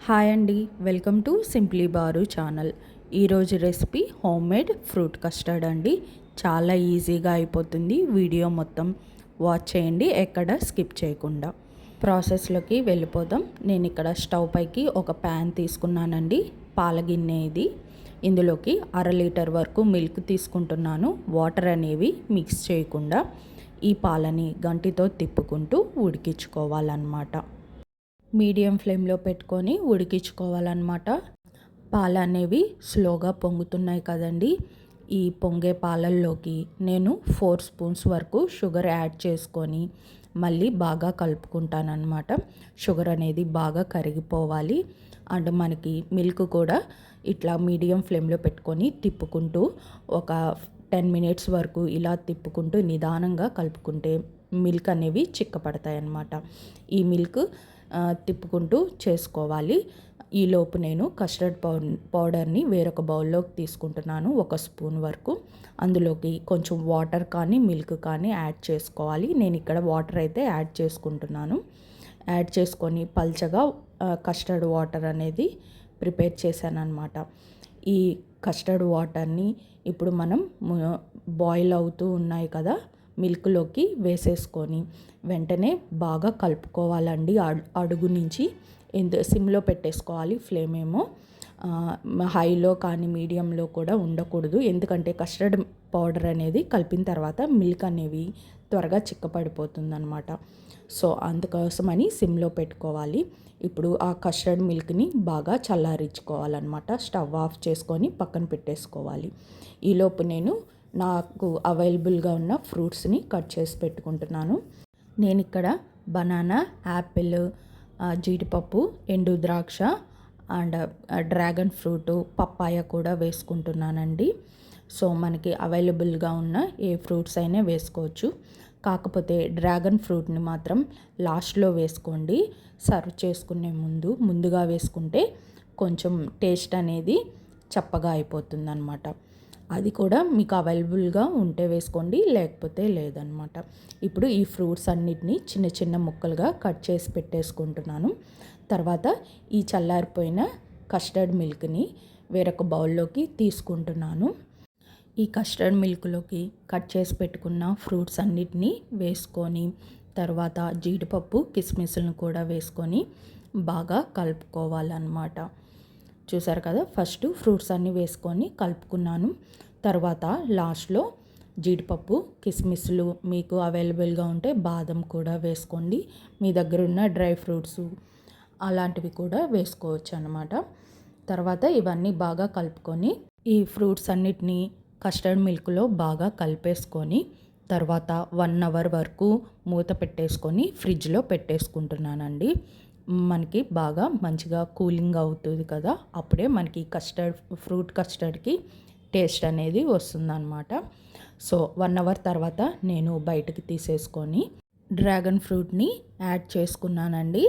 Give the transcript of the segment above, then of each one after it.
Hi అండి, welcome to simply బారు channel. ఈరోజు recipe home made fruit custard అండి. చాలా ఈజీగా అయిపోతుంది. వీడియో మొత్తం వాచ్ చేయండి, ఎక్కడ స్కిప్ చేయకుండా. ప్రాసెస్లోకి వెళ్ళిపోదాం. నేను ఇక్కడ స్టవ్ పైకి ఒక ప్యాన్ తీసుకున్నానండి. పాల గిన్నె ఇది. ఇందులోకి 1/2 లీటర్ వరకు మిల్క్ తీసుకుంటున్నాను. వాటర్ అనేవి మిక్స్ చేయకుండా ఈ పాలని గంటితో తిప్పుకుంటూ ఉడికించుకోవాలన్నమాట. మీడియం ఫ్లేమ్లో పెట్టుకొని ఉడికించుకోవాలన్నమాట. పాలు అనేవి స్లోగా పొంగుతున్నాయి కదండి. ఈ పొంగే పాలల్లోకి నేను 4 స్పూన్స్ వరకు షుగర్ యాడ్ చేసుకొని మళ్ళీ బాగా కలుపుకుంటానన్నమాట. షుగర్ అనేది బాగా కరిగిపోవాలి. అండ్ మనకి మిల్క్ కూడా ఇట్లా మీడియం ఫ్లేమ్లో పెట్టుకొని తిప్పుకుంటూ ఒక 10 మినిట్స్ వరకు ఇలా తిప్పుకుంటూ నిదానంగా కలుపుకుంటే మిల్క్ అనేవి చిక్కపడతాయి అన్నమాట. ఈ మిల్క్ తిప్పుకుంటూ చేసుకోవాలి. ఈలోపు నేను కస్టర్డ్ పౌడర్ని వేరొక బౌల్లోకి తీసుకుంటున్నాను, 1 స్పూన్ వరకు. అందులోకి కొంచెం వాటర్ కానీ మిల్క్ కానీ యాడ్ చేసుకోవాలి. నేను ఇక్కడ వాటర్ అయితే యాడ్ చేసుకుంటున్నాను. యాడ్ చేసుకొని పల్చగా కస్టర్డ్ వాటర్ అనేది ప్రిపేర్ చేశాను అనమాట. ఈ కస్టర్డ్ వాటర్ని ఇప్పుడు మనం బాయిల్ అవుతూ ఉన్నాయి కదా, మిల్క్లోకి వేసేసుకొని వెంటనే బాగా కలుపుకోవాలండి. అడుగు నుంచి సిమ్లో పెట్టేసుకోవాలి. ఫ్లేమ్ ఏమో హైలో కానీ మీడియంలో కూడా ఉండకూడదు. ఎందుకంటే కస్టర్డ్ పౌడర్ అనేది కలిపిన తర్వాత మిల్క్ అనేవి త్వరగా చిక్కపడిపోతుంది అనమాట. సో అందుకోసమని సిమ్లో పెట్టుకోవాలి. ఇప్పుడు ఆ కస్టర్డ్ మిల్క్ని బాగా చల్లారించుకోవాలన్నమాట. స్టవ్ ఆఫ్ చేసుకొని పక్కన పెట్టేసుకోవాలి. ఈలోపు నేను నాకు అవైలబుల్గా ఉన్న ఫ్రూట్స్ని కట్ చేసి పెట్టుకుంటున్నాను. నేను ఇక్కడ బనానా, యాపిల్, జీడిపప్పు, ఎండు ద్రాక్ష అండ్ డ్రాగన్ ఫ్రూట్, పప్పాయ కూడా వేసుకుంటున్నానండి. సో మనకి అవైలబుల్గా ఉన్న ఏ ఫ్రూట్స్ అయినా వేసుకోవచ్చు. కాకపోతే డ్రాగన్ ఫ్రూట్ని మాత్రం లాస్ట్లో వేసుకోండి. సర్వ్ చేసుకునే ముందుగా వేసుకుంటే కొంచెం టేస్ట్ అనేది చప్పగా అయిపోతుంది అనమాట. అది కూడా మీకు అవైలబుల్గా ఉంటే వేసుకోండి, లేకపోతే లేదనమాట. ఇప్పుడు ఈ ఫ్రూట్స్ అన్నిటినీ చిన్న చిన్న ముక్కలుగా కట్ చేసి పెట్టేసుకుంటున్నాను. తర్వాత ఈ చల్లారిపోయిన కస్టర్డ్ మిల్క్ని వేరొక బౌల్లోకి తీసుకుంటున్నాను. ఈ కస్టర్డ్ మిల్క్లోకి కట్ చేసి పెట్టుకున్న ఫ్రూట్స్ అన్నిటినీ వేసుకొని తర్వాత జీడిపప్పు, కిస్మిస్లను కూడా వేసుకొని బాగా కలుపుకోవాలన్నమాట. చూసారు కదా, ఫస్ట్ ఫ్రూట్స్ అన్నీ వేసుకొని కలుపుకున్నాను. తర్వాత లాస్ట్లో జీడిపప్పు, కిస్మిస్లు మీకు అవైలబుల్గా ఉంటే బాదం కూడా వేసుకోండి. మీ దగ్గర ఉన్న డ్రై ఫ్రూట్స్ అలాంటివి కూడా వేసుకోవచ్చు అన్నమాట. తర్వాత ఇవన్నీ బాగా కలుపుకొని ఈ ఫ్రూట్స్ అన్నిటినీ కస్టర్డ్ మిల్క్లో బాగా కలిపేసుకొని తర్వాత 1 అవర్ వరకు మూత పెట్టేసుకొని ఫ్రిడ్జ్లో పెట్టేసుకుంటున్నానండి. మనకి బాగా మంచిగా కూలింగ్ అవుతుంది కదా, అప్పుడే మనకి ఫ్రూట్ కస్టర్డ్కి టేస్ట్ అనేది వస్తుందన్నమాట. సో 1 అవర్ తర్వాత నేను బయటకు తీసేసుకొని డ్రాగన్ ఫ్రూట్ని యాడ్ చేసుకున్నానండి.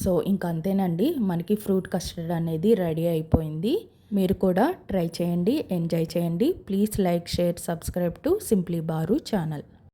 సో ఇంకంతేనండి, మనకి ఫ్రూట్ కస్టర్డ్ అనేది రెడీ అయిపోయింది. మీరు కూడా ట్రై చేయండి, ఎంజాయ్ చేయండి. Please like, share, subscribe to simply బారు ఛానల్.